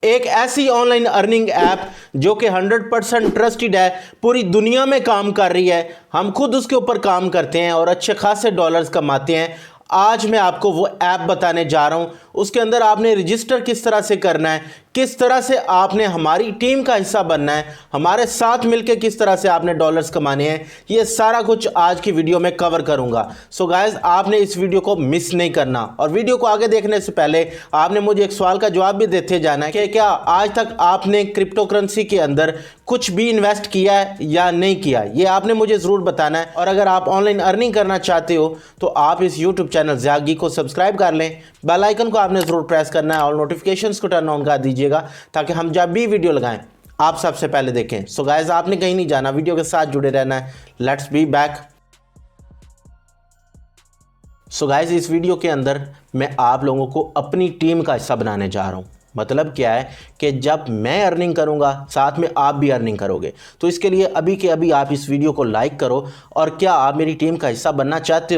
एक ऐसी online earning app जो कि 100% ट्रस्टेड है, पूरी दुनिया में काम कर रही है। हम खुद उसके ऊपर काम करते हैं और अच्छे खासे डॉलर्स कमाते हैं। आज मैं आपको वो ऐप बताने जा रहा हूँ। उसके अंदर आपने रजिस्टर किस तरह से करना है, किस तरह से आपने हमारी टीम का हिस्सा बनना है, हमारे साथ मिलकर किस तरह से आपने डॉलर्स कमाने हैं, ये सारा कुछ आज की वीडियो में कवर करूंगा। सो गाइस, आपने इस वीडियो को मिस नहीं करना और वीडियो को आगे देखने से पहले आपने मुझे एक सवाल का जवाब भी देते जाना है कि क्या आज तक आपने क्रिप्टो करेंसी के अंदर कुछ भी इन्वेस्ट किया है या नहीं किया। ये आपने मुझे ज़रूर बताना है। और अगर आप ऑनलाइन अर्निंग करना चाहते हो तो आप इस यूट्यूब चैनल ज़ियाद गीक को सब्सक्राइब कर लें। बेल आइकन को आपने ज़रूर प्रेस करना है और नोटिफिकेशंस को टर्न ऑन कर दीजिएगा ताकि हम जब भी वीडियो लगाएं आप सबसे पहले देखें। सो गाइस, आपने कहीं नहीं जाना, वीडियो के साथ जुड़े रहना है। Let's be back. So guys, इस वीडियो के अंदर मैं आप लोगों को अपनी टीम का हिस्सा बनाने जा रहा हूं। मतलब क्या है कि जब मैं अर्निंग करूंगा साथ में आप भी अर्निंग करोगे। तो इसके लिए अभी के अभी आप इस वीडियो को लाइक करो और क्या आप मेरी टीम का हिस्सा बनना चाहते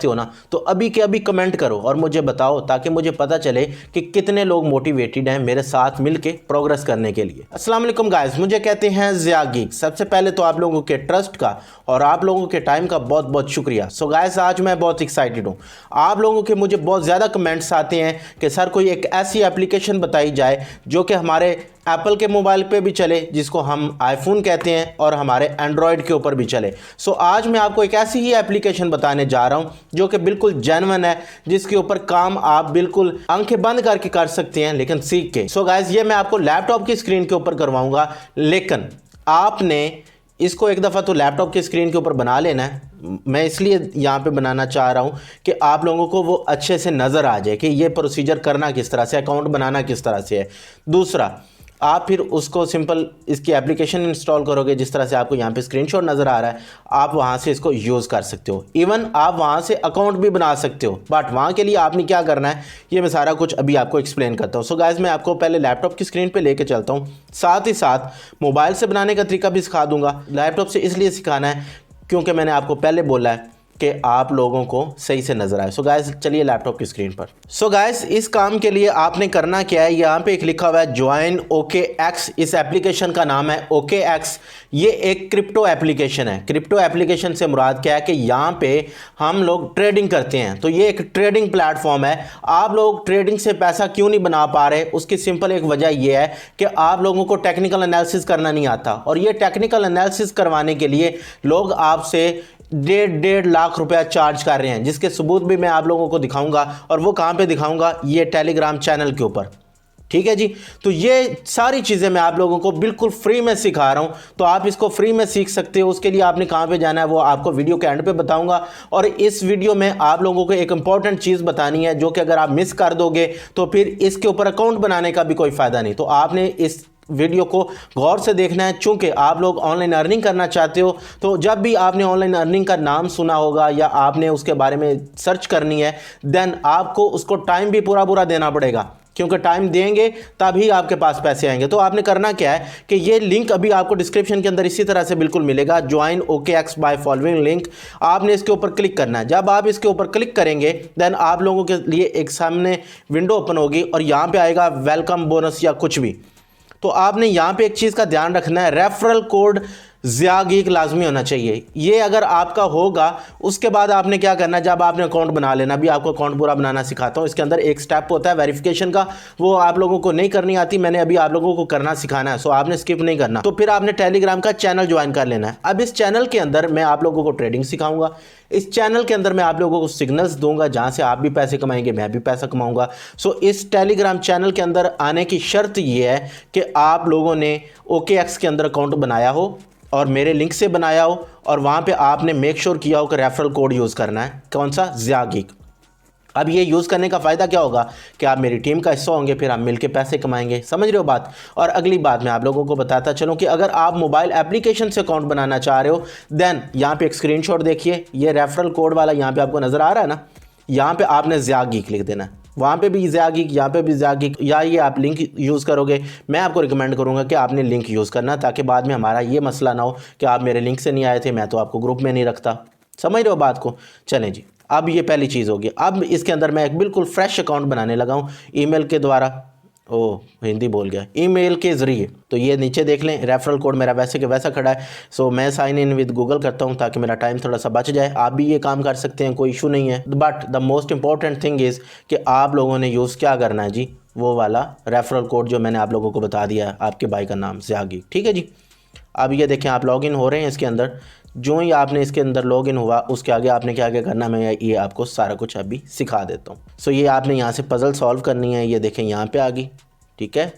हो ना, तो अभी के अभी कमेंट करो और मुझे बताओ ताकि मुझे पता चले कि कितने लोग मोटिवेटेड हैं मेरे साथ मिलके प्रोग्रेस करने के लिए। अस्सलाम वालेकुम गाइस, मुझे कहते हैं ज़ियाद गीक। सबसे पहले तो आप लोगों के ट्रस्ट का और आप लोगों के टाइम का बहुत बहुत शुक्रिया। सो गाइस, आज मैं बहुत एक्साइटेड हूँ। आप लोगों के मुझे बहुत ज़्यादा कमेंट्स आते हैं कि सर कोई एक ऐसी एप्लीकेशन बताई जाए जो कि हमारे एप्पल के मोबाइल पे भी चले, जिसको हम आईफोन कहते हैं, और हमारे एंड्रॉयड के ऊपर भी चले। सो आज मैं आपको एक ऐसी ही एप्लीकेशन बताने जा रहा हूं जो कि बिल्कुल जेन्युइन है, जिसके ऊपर काम आप बिल्कुल आंखें बंद करके कर सकते हैं लेकिन सीख के। सो गाइस, ये मैं आपको लैपटॉप की स्क्रीन के ऊपर करवाऊंगा, लेकिन आपने इसको एक दफ़ा तो लैपटॉप की स्क्रीन के ऊपर बना लेना है। मैं इसलिए यहाँ पे बनाना चाह रहा हूँ कि आप लोगों को वो अच्छे से नज़र आ जाए कि ये प्रोसीजर करना किस तरह से, अकाउंट बनाना किस तरह से है। दूसरा, आप फिर उसको सिंपल इसकी एप्लीकेशन इंस्टॉल करोगे, जिस तरह से आपको यहाँ पे स्क्रीनशॉट नज़र आ रहा है, आप वहाँ से इसको यूज़ कर सकते हो। इवन आप वहाँ से अकाउंट भी बना सकते हो, बट वहाँ के लिए आपने क्या करना है ये मैं सारा कुछ अभी आपको एक्सप्लेन करता हूँ। सो गाइस, मैं आपको पहले लैपटॉप की स्क्रीन पर लेके चलता हूँ, साथ ही साथ मोबाइल से बनाने का तरीका भी सिखा दूँगा। लैपटॉप से इसलिए सिखाना है क्योंकि मैंने आपको पहले बोला है कि आप लोगों को सही से नजर आए। सो गाइस, चलिए लैपटॉप की स्क्रीन पर। सो गाइस, इस काम के लिए आपने करना क्या है, यहाँ पे एक लिखा हुआ है ज्वाइन OKX। इस एप्लीकेशन का नाम है OKX। ये एक क्रिप्टो एप्लीकेशन है। क्रिप्टो एप्लीकेशन से मुराद क्या है कि यहाँ पे हम लोग ट्रेडिंग करते हैं, तो ये एक ट्रेडिंग प्लेटफॉर्म है। आप लोग ट्रेडिंग से पैसा क्यों नहीं बना पा रहे, उसकी सिंपल एक वजह यह है कि आप लोगों को टेक्निकल एनालिसिस करना नहीं आता, और ये टेक्निकल एनालिसिस करवाने के लिए लोग आपसे 1.5 लाख रुपया चार्ज कर रहे हैं, जिसके सबूत भी मैं आप लोगों को दिखाऊंगा। और वो कहाँ पे दिखाऊंगा, ये टेलीग्राम चैनल के ऊपर। ठीक है जी, तो ये सारी चीज़ें मैं आप लोगों को बिल्कुल फ्री में सिखा रहा हूं, तो आप इसको फ्री में सीख सकते हो। उसके लिए आपने कहाँ पे जाना है वो आपको वीडियो के एंड पे बताऊंगा। और इस वीडियो में आप लोगों को एक इंपॉर्टेंट चीज़ बतानी है जो कि अगर आप मिस कर दोगे तो फिर इसके ऊपर अकाउंट बनाने का भी कोई फ़ायदा नहीं। तो आपने इस वीडियो को गौर से देखना है, चूंकि आप लोग ऑनलाइन अर्निंग करना चाहते हो। तो जब भी आपने ऑनलाइन अर्निंग का नाम सुना होगा या आपने उसके बारे में सर्च करनी है, देन आपको उसको टाइम भी पूरा देना पड़ेगा, क्योंकि टाइम देंगे तभी आपके पास पैसे आएंगे। तो आपने करना क्या है कि ये लिंक अभी आपको डिस्क्रिप्शन के अंदर इसी तरह से बिल्कुल मिलेगा, join OKX by following link. आपने इसके ऊपर क्लिक करना है। जब आप इसके ऊपर क्लिक करेंगे देन आप लोगों के लिए एक सामने विंडो ओपन होगी और यहाँ पे आएगा वेलकम बोनस या कुछ भी। तो आपने यहाँ पे एक चीज़ का ध्यान रखना है, रेफरल कोड ज़ियाद गीक लाजमी होना चाहिए। ये अगर आपका होगा, उसके बाद आपने क्या करना है, जब आपने अकाउंट बना लेना, अभी आपको अकाउंट पूरा बनाना सिखाता हूँ। इसके अंदर एक स्टेप होता है वेरिफिकेशन का, वो आप लोगों को नहीं करनी आती, मैंने अभी आप लोगों को करना सिखाना है। सो आपने स्किप नहीं करना। तो फिर आपने टेलीग्राम का चैनल ज्वाइन कर लेना है। अब इस चैनल के अंदर मैं आप लोगों को ट्रेडिंग सिखाऊंगा। इस चैनल के अंदर मैं आप लोगों को सिग्नल्स दूंगा जहां से आप भी पैसे कमाएंगे, मैं भी पैसा कमाऊंगा। सो इस टेलीग्राम चैनल के अंदर आने की शर्त यह है कि आप लोगों ने OKX के अंदर अकाउंट बनाया हो और मेरे लिंक से बनाया हो, और वहाँ पे आपने मेक श्योर किया हो कि रेफरल कोड यूज़ करना है। कौन सा, ज़ियाद गीक। अब ये यूज़ करने का फ़ायदा क्या होगा कि आप मेरी टीम का हिस्सा होंगे, फिर हम मिलके पैसे कमाएंगे। समझ रहे हो बात। और अगली बात मैं आप लोगों को बताता चलूँ कि अगर आप मोबाइल एप्लीकेशन से अकाउंट बनाना चाह रहे हो, देन यहाँ पे एक स्क्रीनशॉट देखिए, ये रेफरल कोड वाला यहाँ पे आपको नज़र आ रहा है ना, यहाँ पे आपने ज़ियाद गीक लिख देना है। वहाँ पे भी ज़ियाद गीक, यहाँ पे भी ज़ियाद गीक, या ये आप लिंक यूज़ करोगे। मैं आपको रिकमेंड करूँगा कि आपने लिंक यूज़ करना, ताकि बाद में हमारा ये मसला ना हो कि आप मेरे लिंक से नहीं आए थे, मैं तो आपको ग्रुप में नहीं रखता। समझ रहे हो बात को। चलें जी, अब ये पहली चीज़ होगी। अब इसके अंदर मैं एक बिल्कुल फ्रेश अकाउंट बनाने लगा हूँ ईमेल के द्वारा। ओ हिंदी बोल गया, ईमेल के ज़रिए। तो ये नीचे देख लें, रेफरल कोड मेरा वैसे के वैसा खड़ा है। सो मैं साइन इन विद गूगल करता हूँ ताकि मेरा टाइम थोड़ा सा बच जाए। आप भी ये काम कर सकते हैं, कोई इशू नहीं है। But the most important thing is कि आप लोगों ने यूज़ क्या करना है जी, वो वाला रेफरल कोड जो मैंने आप लोगों को बता दिया है, आपके भाई का नाम ज़ियागी, ठीक है जी। अब ये देखें, आप लॉगिन हो रहे हैं इसके अंदर। जो ही आपने इसके अंदर लॉगिन हुआ उसके आगे आपने क्या क्या करना, मैं ये आपको सारा कुछ अभी सिखा देता हूँ। सो ये आपने यहाँ से पज़ल सॉल्व करनी है। ये देखें यहाँ पे आ गई, ठीक है,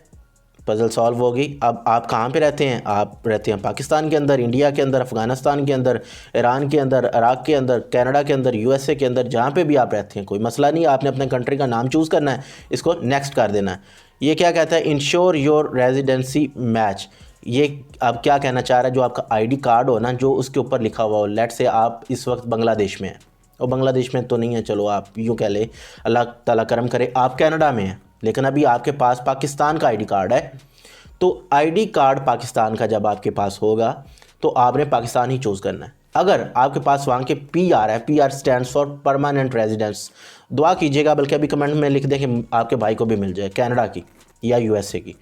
पज़ल सॉल्व हो गई। अब आप कहाँ पे रहते हैं? आप रहते हैं पाकिस्तान के अंदर, इंडिया के अंदर, अफ़गानिस्तान के अंदर, ईरान के अंदर, इराक़ के अंदर, कनाडा के अंदर, यूएसए के अंदर, जहाँ पे भी आप रहते हैं कोई मसला नहीं। आपने अपने कंट्री का नाम चूज़ करना है, इसको नेक्स्ट कर देना है। ये क्या कहता है? Ensure your residency match. ये आप क्या कहना चाह रहा है? जो आपका आईडी कार्ड हो ना, जो उसके ऊपर लिखा हुआ हो, लेट से आप इस वक्त बांग्लादेश में हैं, और बांग्लादेश में तो नहीं है, चलो आप यूँ कह ले, अल्लाह ताला करम करे, आप कनाडा में हैं, लेकिन अभी आपके पास पाकिस्तान का आईडी कार्ड है। तो आईडी कार्ड पाकिस्तान का जब आपके पास होगा तो आपने पाकिस्तान ही चूज़ करना है। अगर आपके पास वहाँ के पीआर है, PR stands for permanent residence, दुआ कीजिएगा, बल्कि अभी कमेंट में लिख दें कि आपके भाई को भी मिल जाए कनाडा की या यूएसए की।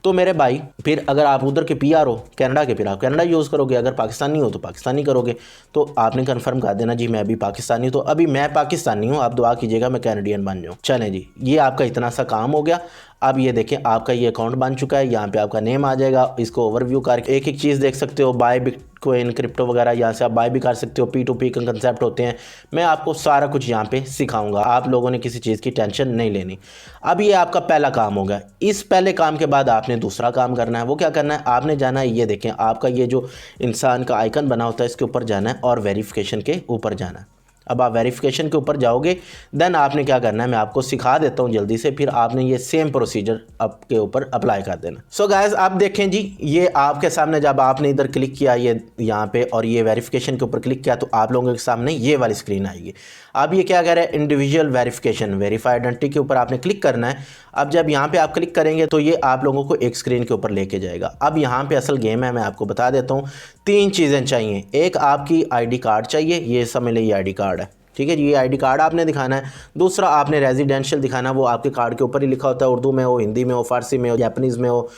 तो मेरे भाई, फिर अगर आप उधर के पीआर हो कनाडा के, फिर आप कनाडा यूज़ करोगे, अगर पाकिस्तानी हो तो पाकिस्तानी करोगे। तो आपने कंफर्म कर देना जी मैं अभी पाकिस्तानी हूँ। तो अभी मैं पाकिस्तानी हूँ, आप दुआ कीजिएगा मैं कैनेडियन बन जाऊँ। चलें जी, ये आपका इतना सा काम हो गया। अब ये देखें, आपका ये अकाउंट बन चुका है, यहाँ पे आपका नेम आ जाएगा। इसको ओवरव्यू करके एक एक चीज़ देख सकते हो, बाय बिटकॉइन, क्रिप्टो वगैरह, यहाँ से आप बाय भी कर सकते हो। P2P का कंसेप्ट होते हैं, मैं आपको सारा कुछ यहाँ पे सिखाऊंगा। आप लोगों ने किसी चीज़ की टेंशन नहीं लेनी। अब ये आपका पहला काम हो गया। इस पहले काम के बाद आपने दूसरा काम करना है। वो क्या करना है? आपने जाना है, ये देखें आपका ये जो इंसान का आइकन बना होता है, इसके ऊपर जाना है और वेरिफिकेशन के ऊपर जाना है। अब आप वेरिफिकेशन के ऊपर जाओगे, देन आपने क्या करना है मैं आपको सिखा देता हूँ जल्दी से। फिर आपने ये सेम प्रोसीजर आपके ऊपर अप्लाई कर देना। सो गाइस, आप देखें जी, ये आपके सामने जब आपने इधर क्लिक किया ये यहाँ पे, और ये वेरिफिकेशन के ऊपर क्लिक किया, तो आप लोगों के सामने ये वाली स्क्रीन आएगी। अब ये क्या कह रहा है? इंडिविजुअल वेरिफिकेशन, वेरीफाई आइडेंटिटी के ऊपर आपने क्लिक करना है। अब जब यहाँ पे आप क्लिक करेंगे तो ये आप लोगों को एक स्क्रीन के ऊपर लेके जाएगा। अब यहाँ पे असल गेम है, मैं आपको बता देता हूँ। 3 चीज़ें चाहिए। एक आपकी आईडी कार्ड चाहिए, ये समझ लीजिए आईडी कार्ड है, ठीक है जी, ये आईडी कार्ड आपने दिखाना है। दूसरा आपने रेजिडेंशियल दिखाना है, वो आपके कार्ड के ऊपर ही लिखा होता है, उर्दू में हो, हिंदी में हो, फारसी में हो, जापानीज़ में हो,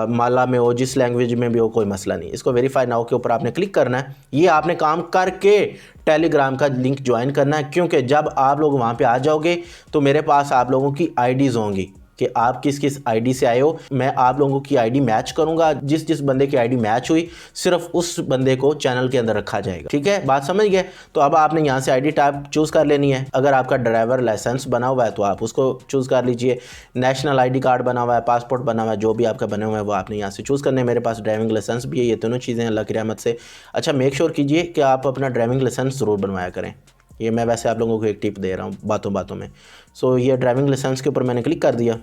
माला में हो, जिस लैंग्वेज में भी हो, कोई मसला नहीं। इसको वेरीफाई नाउ के ऊपर आपने क्लिक करना है। ये आपने काम करके टेलीग्राम का लिंक ज्वाइन करना है, क्योंकि जब आप लोग वहाँ पे आ जाओगे तो मेरे पास आप लोगों की आईडीज़ होंगी कि आप किस किस आईडी से आए हो। मैं आप लोगों की आईडी मैच करूंगा, जिस जिस बंदे की आईडी मैच हुई सिर्फ उस बंदे को चैनल के अंदर रखा जाएगा, ठीक है, बात समझ गए। तो अब आपने यहाँ से आईडी टाइप चूज़ कर लेनी है। अगर आपका ड्राइवर लाइसेंस बना हुआ है तो आप उसको चूज़ कर लीजिए। नेशनल आईडी कार्ड बना हुआ है, पासपोर्ट बना हुआ है, जो भी आपका बने हुआ है वो आपने यहाँ से चूज़ करने। मेरे पास ड्राइविंग लाइसेंस भी है। ये दोनों चीज़ें अल्लाह की रहमत से। अच्छा, मेक श्योर कीजिए कि आप अपना ड्राइविंग लाइसेंस ज़रूर बनवाया करें। ये मैं वैसे आप लोगों को एक टिप दे रहा हूँ बातों बातों में। सो ये ड्राइविंग लाइसेंस के ऊपर मैंने क्लिक कर दिया।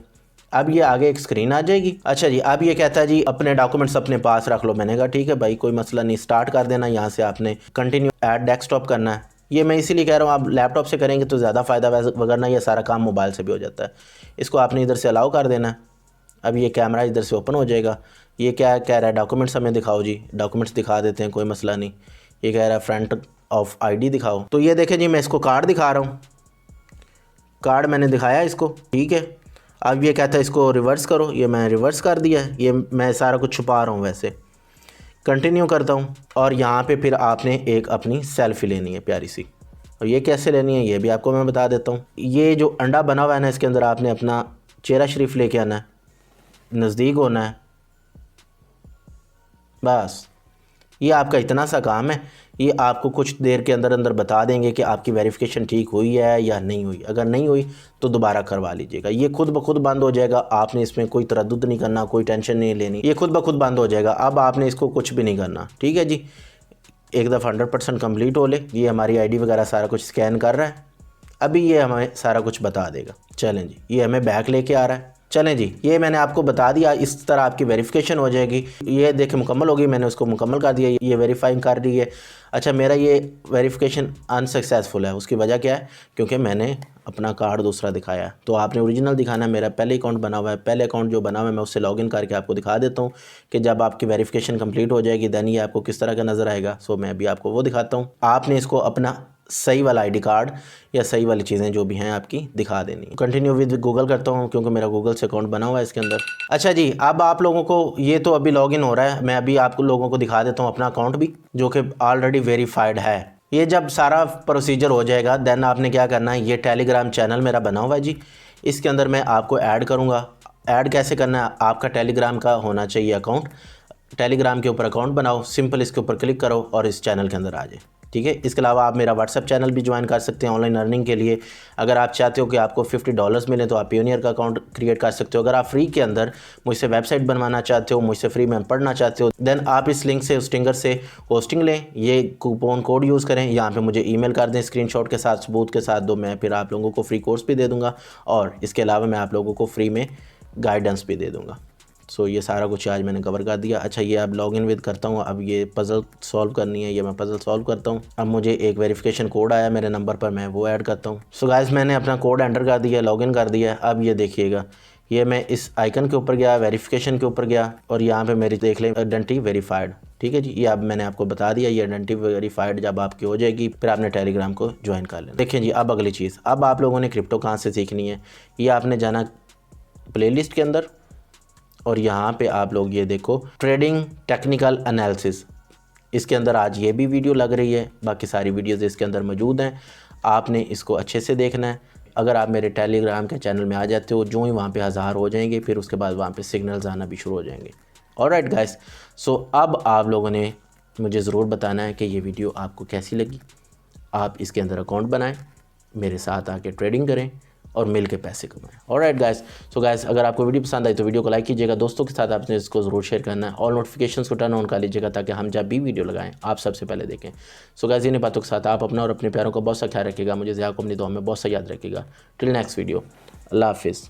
अब ये आगे एक स्क्रीन आ जाएगी। अच्छा जी, अब ये कहता है जी अपने डॉक्यूमेंट्स अपने पास रख लो। मैंने कहा ठीक है भाई, कोई मसला नहीं, स्टार्ट कर देना। यहाँ से आपने कंटिन्यू ऐड डेस्कटॉप करना है। ये मैं इसीलिए कह रहा हूँ, आप लैपटॉप से करेंगे तो ज़्यादा फ़ायदा, वगरना ये सारा काम मोबाइल से भी हो जाता है। इसको आपने इधर से अलाउ कर देना है। अब ये कैमरा इधर से ओपन हो जाएगा। ये क्या कह रहा है? डॉक्यूमेंट्स हमें दिखाओ जी। डॉक्यूमेंट्स दिखा देते हैं, कोई मसला नहीं। ये कह रहा है फ्रंट ऑफ आईडी दिखाओ। तो ये देखें जी, मैं इसको कार्ड दिखा रहा हूँ। कार्ड मैंने दिखाया इसको, ठीक है। अब ये कहता है इसको रिवर्स करो, ये मैं रिवर्स कर दिया है। ये मैं सारा कुछ छुपा रहा हूँ वैसे। कंटिन्यू करता हूँ, और यहाँ पे फिर आपने एक अपनी सेल्फी लेनी है प्यारी सी। और ये कैसे लेनी है ये भी आपको मैं बता देता हूँ। ये जो अंडा बना हुआ है ना, इसके अंदर आपने अपना चेहरा शरीफ लेके आना है, नज़दीक होना है, बस। ये आपका इतना सा काम है। ये आपको कुछ देर के अंदर अंदर बता देंगे कि आपकी वेरिफिकेशन ठीक हुई है या नहीं हुई। अगर नहीं हुई तो दोबारा करवा लीजिएगा। ये खुद ब खुद बंद हो जाएगा। आपने इसमें कोई तरद्दुद नहीं करना, कोई टेंशन नहीं लेनी, ये खुद ब खुद बंद हो जाएगा। अब आपने इसको कुछ भी नहीं करना, ठीक है जी। एक दफ़ा 100% कम्प्लीट हो ले। ये हमारी आईडी वगैरह सारा कुछ स्कैन कर रहा है। अभी ये हमें सारा कुछ बता देगा। चलें जी, ये हमें बैक लेके आ रहा है। चलें जी, ये मैंने आपको बता दिया। इस तरह आपकी वेरिफिकेशन हो जाएगी। ये देखें मुकम्मल होगी, मैंने उसको मुकम्मल कर दिया। ये वेरीफाइंग कर रही है। अच्छा, मेरा ये वेरिफिकेशन अनसक्सेसफुल है। उसकी वजह क्या है? क्योंकि मैंने अपना कार्ड दूसरा दिखाया। तो आपने ओरिजिनल दिखाना है। मेरा पहले अकाउंट बना हुआ है। पहले अकाउंट जो बना हुआ है मैं उससे लॉगिन करके आपको दिखा देता हूँ कि जब आपकी वेरिफिकेशन कंप्लीट हो जाएगी दैन ये आपको किस तरह का नज़र आएगा। सो मैं अभी आपको वो दिखाता हूँ। आपने इसको अपना सही वाला आईडी कार्ड या सही वाली चीज़ें जो भी हैं आपकी दिखा देनी। कंटिन्यू विद गूगल करता हूँ क्योंकि मेरा गूगल से अकाउंट बना हुआ है इसके अंदर। अच्छा जी, अब आप लोगों को ये तो अभी लॉगिन हो रहा है, मैं अभी आपको लोगों को दिखा देता हूँ अपना अकाउंट भी, जो कि ऑलरेडी वेरीफाइड है। ये जब सारा प्रोसीजर हो जाएगा देन आपने क्या करना है, ये टेलीग्राम चैनल मेरा बना हुआ है जी, इसके अंदर मैं आपको ऐड करूँगा। ऐड कैसे करना है, आपका टेलीग्राम का होना चाहिए अकाउंट, टेलीग्राम के ऊपर अकाउंट बनाओ, सिंपल इसके ऊपर क्लिक करो और इस चैनल के अंदर आ जाए। ठीक है, इसके अलावा आप मेरा व्हाट्सएप चैनल भी ज्वाइन कर सकते हैं ऑनलाइन अर्निंग के लिए। अगर आप चाहते हो कि आपको $50 मिले तो आप पियोनियर का अकाउंट क्रिएट कर सकते हो। अगर आप फ्री के अंदर मुझसे वेबसाइट बनवाना चाहते हो, मुझसे फ्री में पढ़ना चाहते हो, देन आप इस लिंक से होस्टिंगर से होस्टिंग लें, ये कूपन कोड यूज़ करें, यहाँ पे मुझे ईमेल कर दें स्क्रीनशॉट के साथ, सबूत के साथ, मैं फिर आप लोगों को फ्री कोर्स भी दे दूँगा और इसके अलावा मैं आप लोगों को फ्री में गाइडेंस भी दे दूँगा। सो ये सारा कुछ आज मैंने कवर कर दिया। अच्छा, ये अब लॉगिन विद करता हूँ, अब ये पज़ल सॉल्व करनी है, ये मैं पज़ल सॉल्व करता हूँ। अब मुझे एक वेरिफिकेशन कोड आया मेरे नंबर पर, मैं वो ऐड करता हूँ। सो गाइस, मैंने अपना कोड एंटर कर दिया, लॉगिन कर दिया। अब ये देखिएगा, ये मैं इस आइकन के ऊपर गया, वेरिफिकेशन के ऊपर गया और यहाँ पे मेरी देख लें आइडेंटिटी वेरीफाइड। ठीक है जी, ये अब मैंने आपको बता दिया, ये आइडेंटिटी वेरीफाइड जब आपकी हो जाएगी फिर आपने टेलीग्राम को ज्वाइन कर लेना। देखें जी, अब अगली चीज़, अब आप लोगों ने क्रिप्टो कहाँ से सीखनी है, ये आपने जाना प्लेलिस्ट के अंदर और यहाँ पे आप लोग ये देखो ट्रेडिंग टेक्निकल एनालिसिस, इसके अंदर आज ये भी वीडियो लग रही है, बाकी सारी वीडियोज़ इसके अंदर मौजूद हैं, आपने इसको अच्छे से देखना है। अगर आप मेरे टेलीग्राम के चैनल में आ जाते हो, जो ही वहाँ पे 1000 हो जाएंगे फिर उसके बाद वहाँ पे सिग्नल्स आना भी शुरू हो जाएंगे। ऑलराइट गाइस, सो अब आप लोगों ने मुझे ज़रूर बताना है कि ये वीडियो आपको कैसी लगी। आप इसके अंदर अकाउंट बनाएं, मेरे साथ आके ट्रेडिंग करें और मिल के पैसे कमाएं। ऑलराइट गाइस, सो गाइस अगर आपको वीडियो पसंद आई तो वीडियो को लाइक कीजिएगा, दोस्तों के साथ आपने इसको ज़रूर शेयर करना है और नोटिफिकेशंस को टर्न ऑन कर लीजिएगा ताकि हम जब भी वीडियो लगाएं आप सबसे पहले देखें। सो गाइस, इन बातों के साथ आप अपना और अपने प्यारों का बहुत सा ख्याल रखिएगा, मुझे ज़िया को अपनी दुआ में बहुत सा याद रखिएगा। टिल नेक्स्ट वीडियो, अल्लाह हाफिज़।